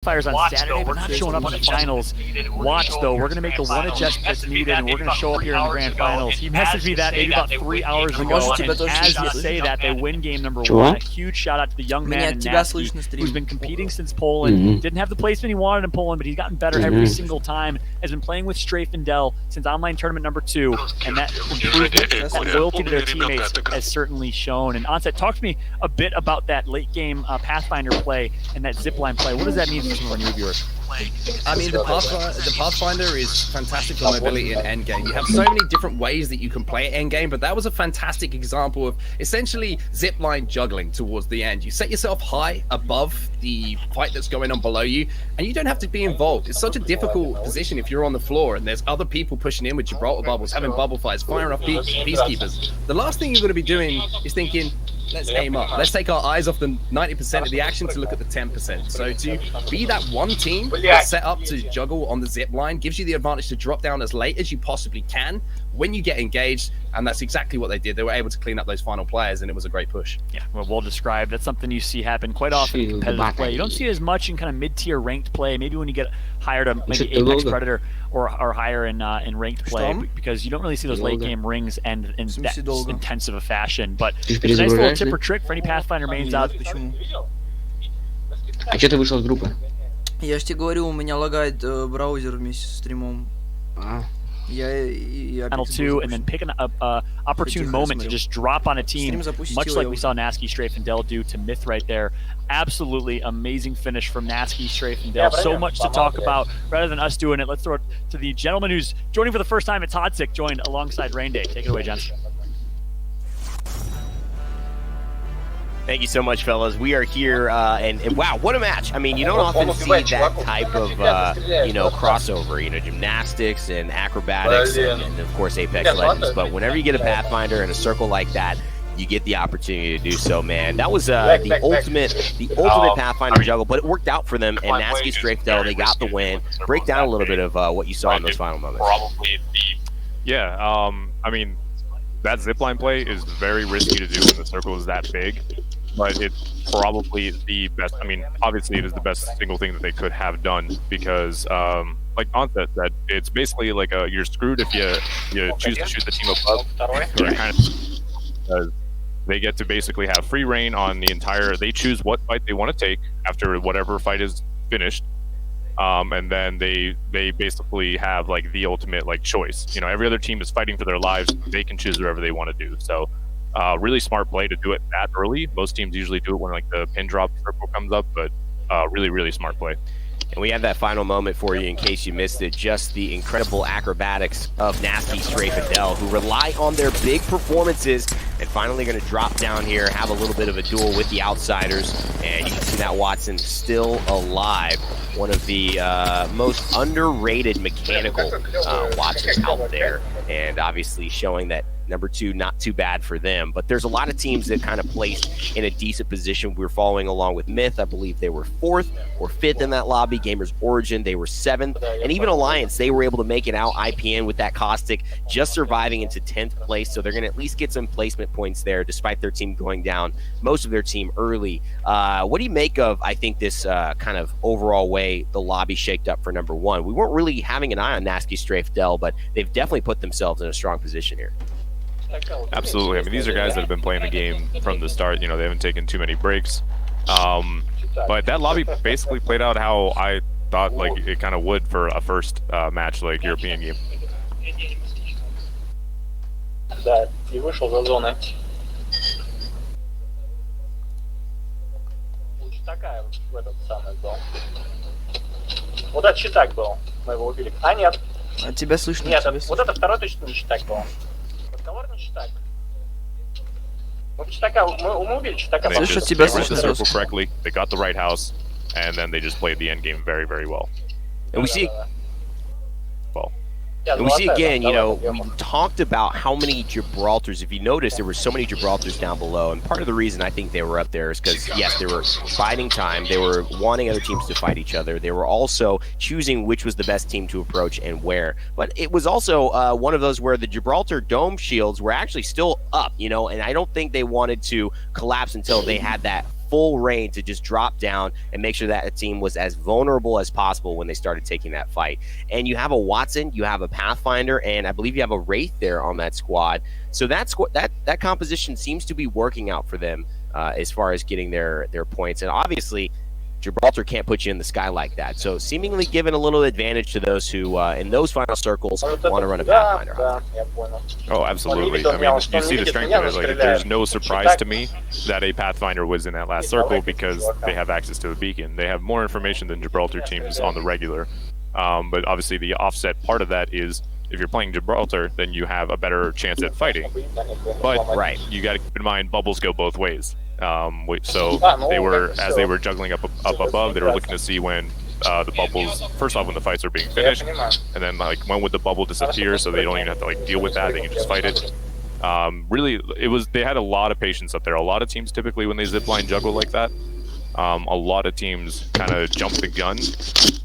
Fires on Saturday, but not showing up on the finals. Watch though, we're gonna make the one adjustment that's needed, and we're gonna show up here in the grand finals. He messaged me that maybe about 3 hours ago, and as you say that, they win game number 1. A huge shout out to the young man in Nasty, who's been competing since Poland. Didn't have the placement he wanted in Poland, but he's gotten better every single time. Has been playing with Strafe and Dell since online tournament number 2, and that improvement, that loyalty to their teammates has certainly shown. And Onset, talk to me a bit about that late game Pathfinder play and that zipline play. What does that mean for some of our new viewers? I mean, the Pathfinder is fantastic for mobility in endgame. You have so many different ways that you can play it endgame, but that was a fantastic example of essentially zipline juggling towards the end. You set yourself high above the fight that's going on below you, and you don't have to be involved. It's such a difficult position if you're on the floor and there's other people pushing in with Gibraltar bubbles, having bubble fights, firing off peacekeepers. The last thing you're going to be doing is thinking, let's aim up. Let's take our eyes off the 90% of the action to look at the 10%. So to be that one team that's set up to juggle on the zip line gives you the advantage to drop down as late as you possibly can when you get engaged, and that's exactly what they did. They were able to clean up those final players, and it was a great push. Yeah, well described. That's something you see happen quite often in competitive play. You don't see it as much in kind of mid-tier ranked play. Maybe when you get higher to maybe Apex Predator or higher in ranked play, because you don't really see those late game rings end in that intensive a fashion. But it's a nice little tip or trick for any Pathfinder mains out. А что ты вышел с группы? Я же тебе говорю, у меня лагает браузер вместе с стримом. Panel 2, and then pick an opportune moment to just drop on a team, much like we saw Nasky, Strafe, and Dell do to Myth right there. Absolutely amazing finish from Nasky, Strafe, and Dell. So much to talk about. Rather than us doing it, let's throw it to the gentleman who's joining for the first time. It's Hodsick, joined alongside Rain Day. Take it away, gents. Thank you so much, fellas. We are here, and wow, what a match! I mean, you don't often see that type of, crossover. You know, gymnastics and acrobatics, and of course Apex Legends. But whenever you get a Pathfinder in a circle like that, you get the opportunity to do so, man. That was the ultimate Pathfinder juggle, but it worked out for them. And Nasky, Strafe, Dell, they got the win. Break down a little bit of what you saw in those final moments. Yeah, I mean, that zipline play is very risky to do when the circle is that big. But it's probably the best. I mean, obviously, it is the best single thing that they could have done because, like Onset said, it's basically like you're screwed if you choose to shoot the team above. Because they get to basically have free reign on the entire. They choose what fight they want to take after whatever fight is finished, and then they basically have like the ultimate like choice. You know, every other team is fighting for their lives. They can choose whatever they want to do. So. Really smart play to do it that early. Most teams usually do it when like the pin drop circle comes up, but really smart play. And we have that final moment for you in case you missed it. Just the incredible acrobatics of Nasty, Strafe, and Dell, who rely on their big performances and finally going to drop down here, have a little bit of a duel with the outsiders. And you can see that Watson still alive. One of the most underrated mechanical Watsons out there. And obviously showing that number 2, not too bad for them. But there's a lot of teams that kind of placed in a decent position. We were following along with Myth. I believe they were 4th or 5th in that lobby. Gamers Origin, they were 7th. And even Alliance, they were able to make it out. IPN with that Caustic just surviving into 10th place. So they're going to at least get some placement points there, despite their team going down, most of their team early. What do you make of, I think, this kind of overall way the lobby shaked up for number 1? We weren't really having an eye on Nasky, Strafe, Dell, but they've definitely put themselves in a strong position here. Absolutely. I mean, these are guys that have been playing the game from the start. You know, they haven't taken too many breaks. But that lobby basically played out how I thought like it kind of would for a first match like European game. Да, и вышел за зоны. Лучше такая в этот самый был. Вот этот читак был, мы его убили. А нет. А тебя слышно? Нет, вот это второй точно не читак был. Разговорный читак. Вот читака, мы убили читака. Слышу тебя, слышно. They got the right house, and then they just played the end game very, very well. And we see. Well. And we see again, you know, we talked about how many Gibraltars, if you notice, there were so many Gibraltars down below, and part of the reason I think they were up there is because, yes, they were biding time, they were wanting other teams to fight each other, they were also choosing which was the best team to approach and where. But it was also one of those where the Gibraltar dome shields were actually still up, you know, and I don't think they wanted to collapse until they had that full reign to just drop down and make sure that a team was as vulnerable as possible when they started taking that fight. And you have a Watson, you have a Pathfinder, and I believe you have a Wraith there on that squad. So that composition seems to be working out for them as far as getting their points. And obviously, Gibraltar can't put you in the sky like that. So seemingly giving a little advantage to those who, in those final circles, want to run a Pathfinder. Oh, absolutely. I mean, you see the strength of it. Like, there's no surprise to me that a Pathfinder was in that last circle because they have access to a beacon. They have more information than Gibraltar teams on the regular. But obviously the offset part of that is if you're playing Gibraltar, then you have a better chance at fighting. But you got to keep in mind, bubbles go both ways. So they were, as they were juggling up above, they were looking to see when the bubbles, first off, when the fights are being finished, and then like when would the bubble disappear, so they don't even have to like deal with that, they can just fight it. Really, they had a lot of patience up there. A lot of teams typically when they zipline juggle like that, a lot of teams kind of jump the gun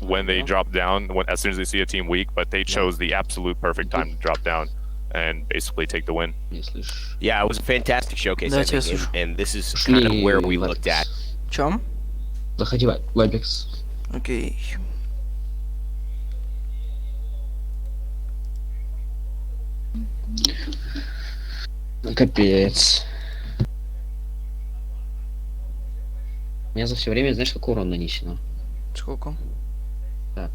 when they drop down, as soon as they see a team weak, but they chose the absolute perfect time to drop down and basically take the win. Yeah, it was a fantastic showcase, I think, and this is kind of where we looked at. Чем? Заходи в Apex. Окей. Капец. У меня за все время, знаешь, сколько урона нанесено? Сколько? Так.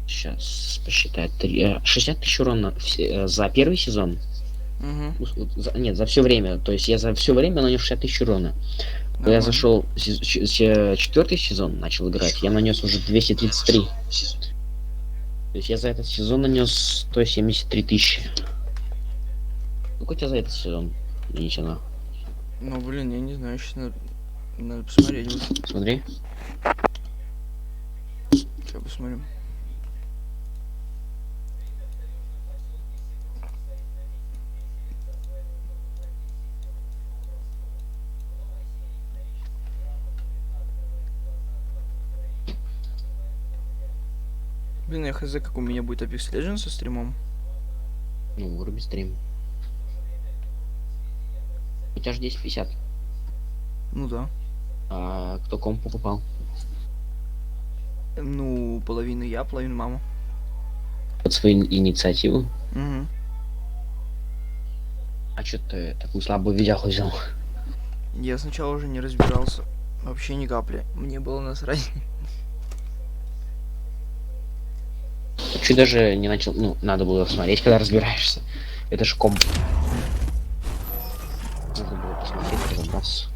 Сейчас посчитаю. 60 тысяч урона за первый сезон. Нет, за все время. То есть я за все время нанес 60 тысяч урона. Когда я зашел четвертый сезон, начал играть, я нанес уже 233. То есть я за этот сезон нанес 173 тысячи. Сколько у тебя за этот сезон нанесено? Ну блин, я не знаю, сейчас надо посмотреть. Смотри. Сейчас посмотрим. Блин, я хз, как у меня будет Apex Legends со стримом. Ну, вруби стрим. У тебя же 1050. Ну да. А кто комп покупал? Ну, половину я, половину мама. Под свою инициативу? Угу. А чё ты такую слабую видяху взял? Я сначала уже не разбирался. Вообще ни капли. Мне было насрать. Чуть даже не начал, ну, надо было смотреть, когда разбираешься. Это же комп. Надо было посмотреть, разобраться.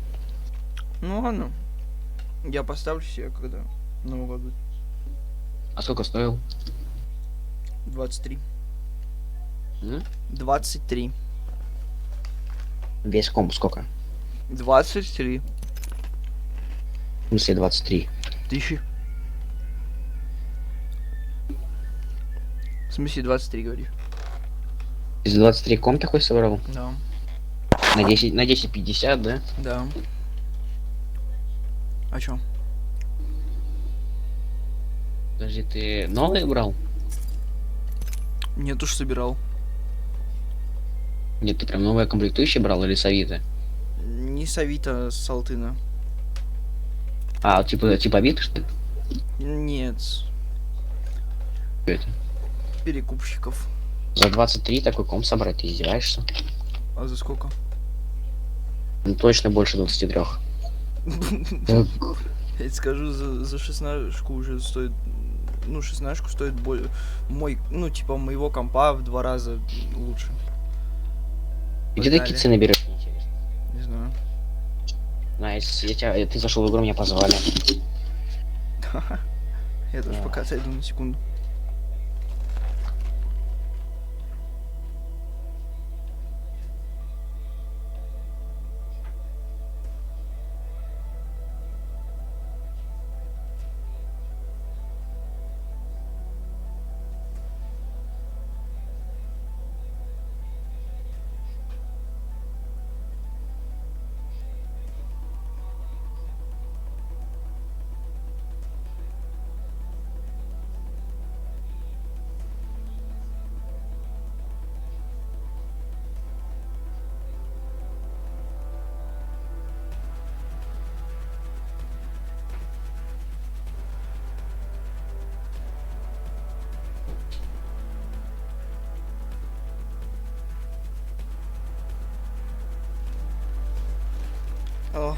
Ну ладно. Я поставлю себе, когда Новый год будет. А сколько стоил? 23. 23. Весь комп сколько? 23. В смысле 23? Тысячи. В смысле 23, говорю. Из 23 комп такой собрал? Да. На 10-50, да? Да. А чё? Подожди, ты новые брал? Нет уж, собирал. Нет, ты прям новые комплектующие брал или с Авито? Не с Авито, с Алтына. А, типа Авито, что ли? Нет. Что это? Перекупщиков. За 23 такой комп собрать, ты издеваешься? А за сколько? Ну, точно больше 23. Я скажу, за 16 уже стоит. Ну, 16 стоит более. Ну, типа, моего компа в 2 раза лучше. Где такие цены берешь? Не знаю. Найс, ты зашел в игру, меня позвали. Я тоже пока зайду на секунду. О.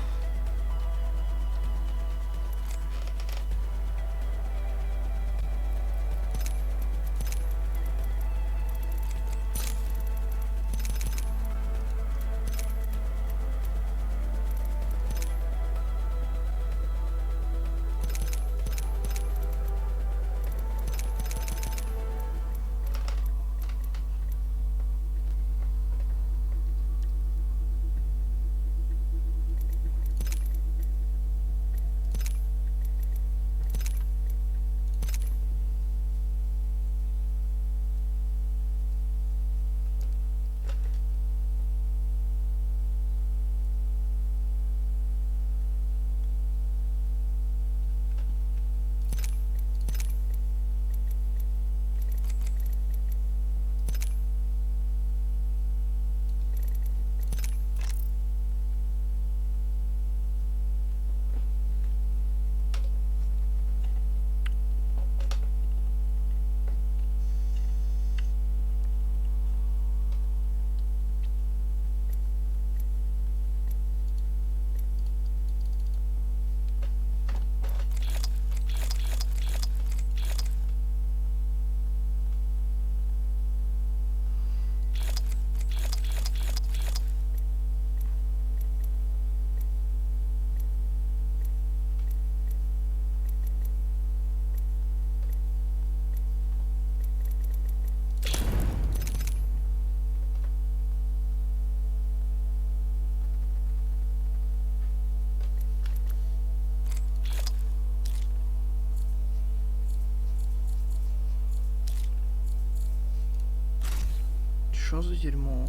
Что за дерьмо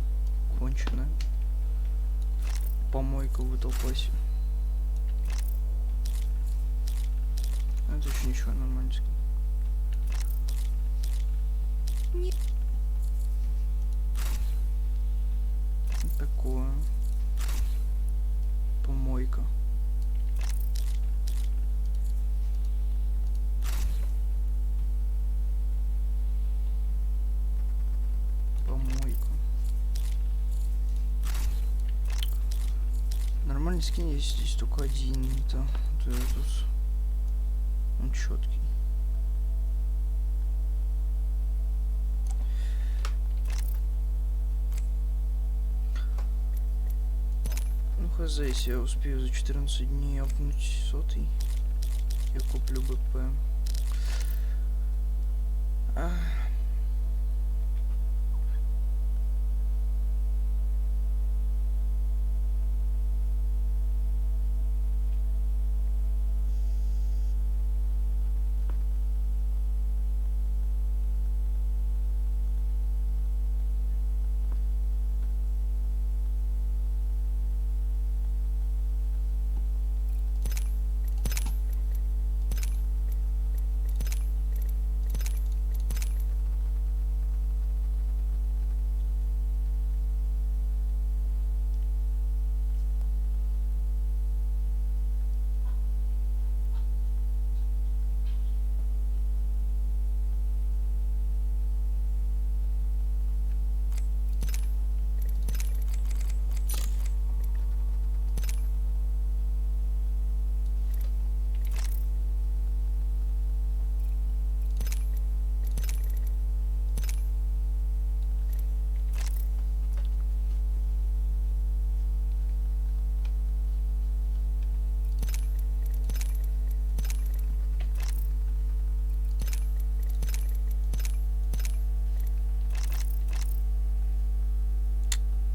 конченое? Помойка вытолклась. Это еще ничего, нормально. Такое. Помойка. Нормальный скин есть здесь только один, это вот этот. Он четкий. Ну хз, если я успею за 14 дней апнуть 100-й, я куплю БП.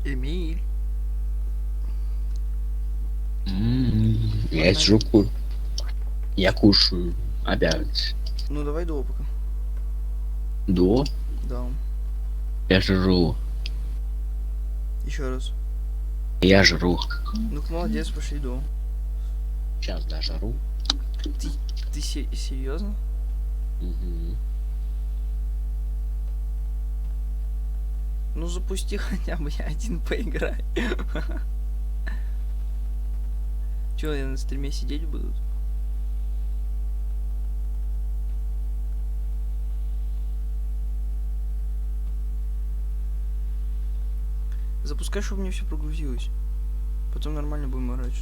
Эмиль. Я сижу, я кушаю. Опять. Ну давай до пока. До? Да. Я жру. Еще раз. Я жру. Ну молодец, пошли до. Сейчас дожру. Ты серьезно? Угу. Ну запусти хотя бы один поиграй. Че, я на стриме сидеть будут? Запускай, чтобы мне все прогрузилось. Потом нормально будем играть.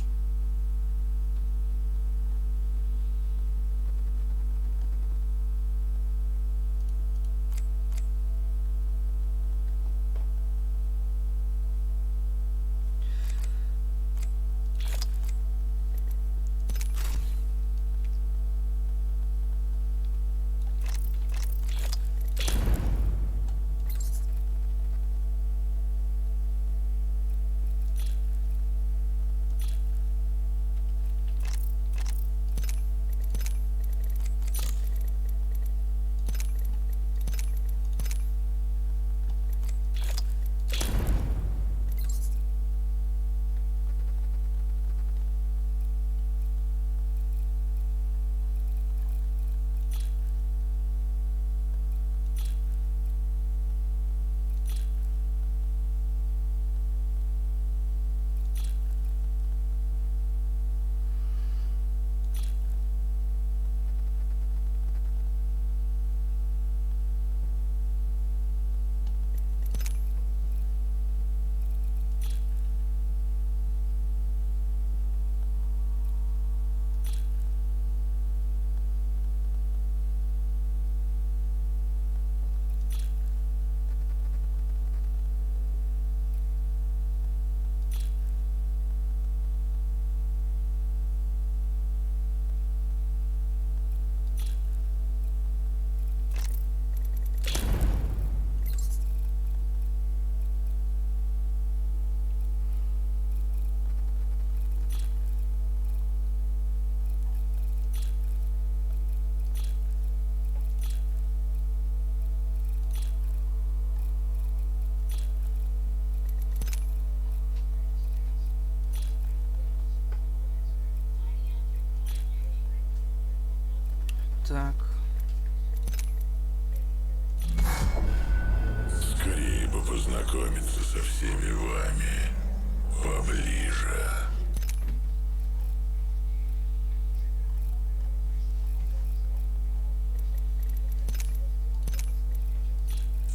Так. Скорее бы познакомиться со всеми вами поближе.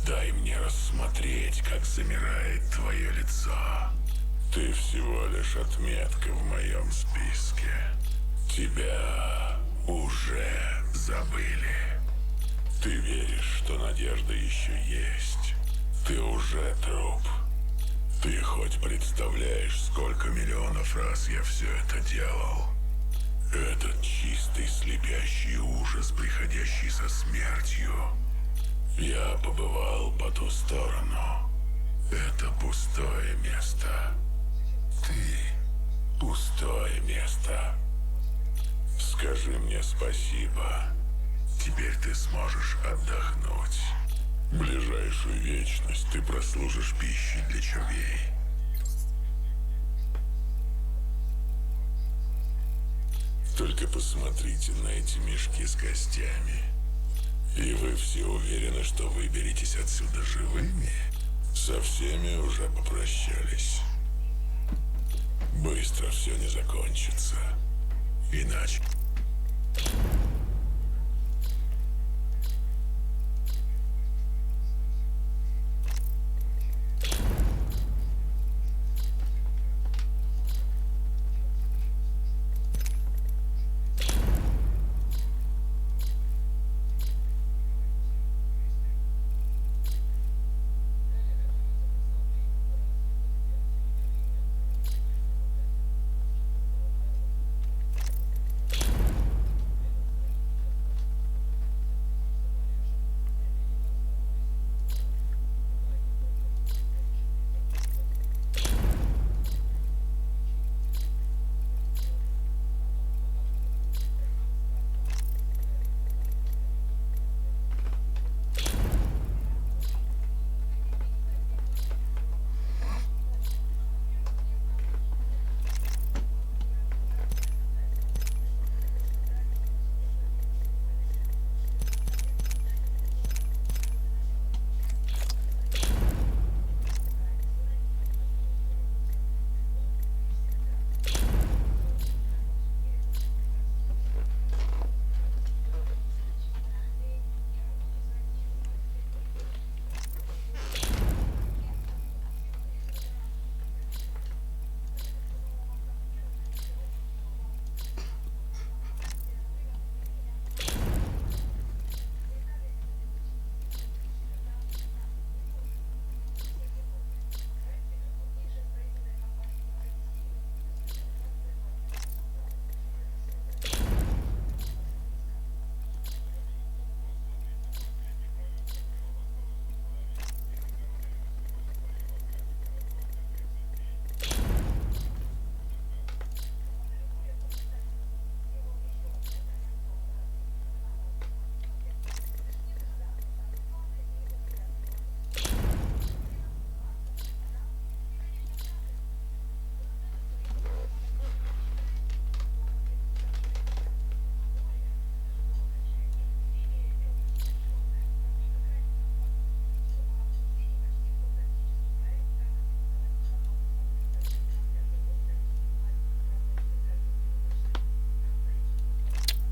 Дай мне рассмотреть, как замирает твое лицо. Ты всего лишь отметка в моем списке. Тебя уже забыли. Ты веришь, что надежда еще есть. Ты уже труп. Ты хоть представляешь, сколько миллионов раз я все это делал? Этот чистый слепящий ужас, приходящий со смертью. Я побывал по ту сторону. Это пустое место. Ты пустое место. Скажи мне спасибо. Теперь ты сможешь отдохнуть. Ближайшую вечность ты прослужишь пищей для червей. Только посмотрите на эти мешки с костями. И вы все уверены, что выберетесь отсюда живыми? Со всеми уже попрощались. Быстро все не закончится. Иначе...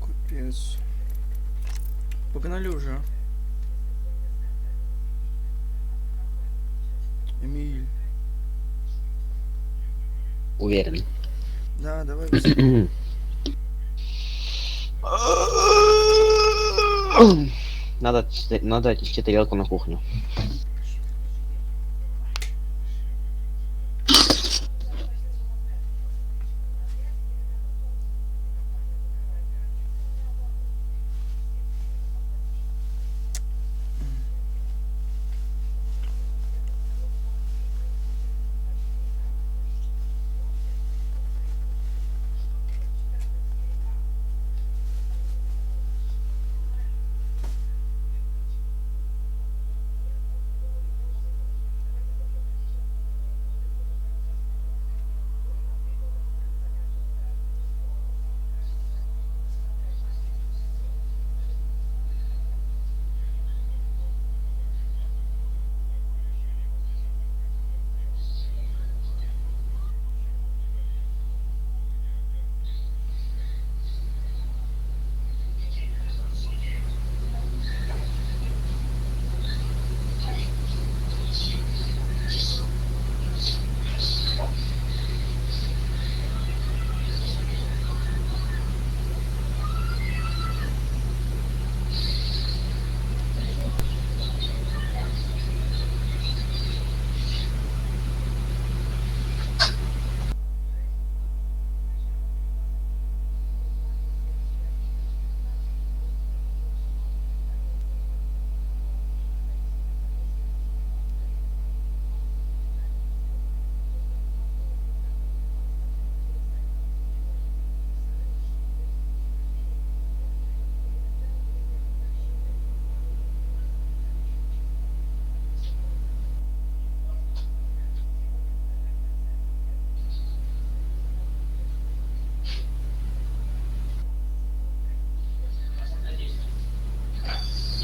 Капец. Погнали уже. Эмиль. Уверен. Да, давай быстрее. Надо отнести тарелку на кухню.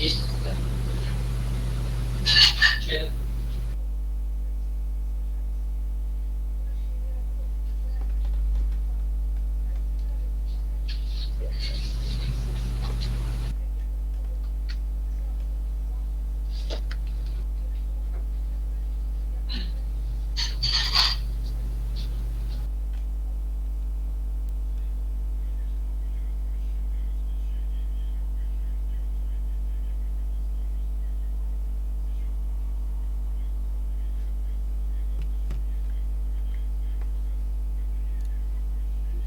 Есть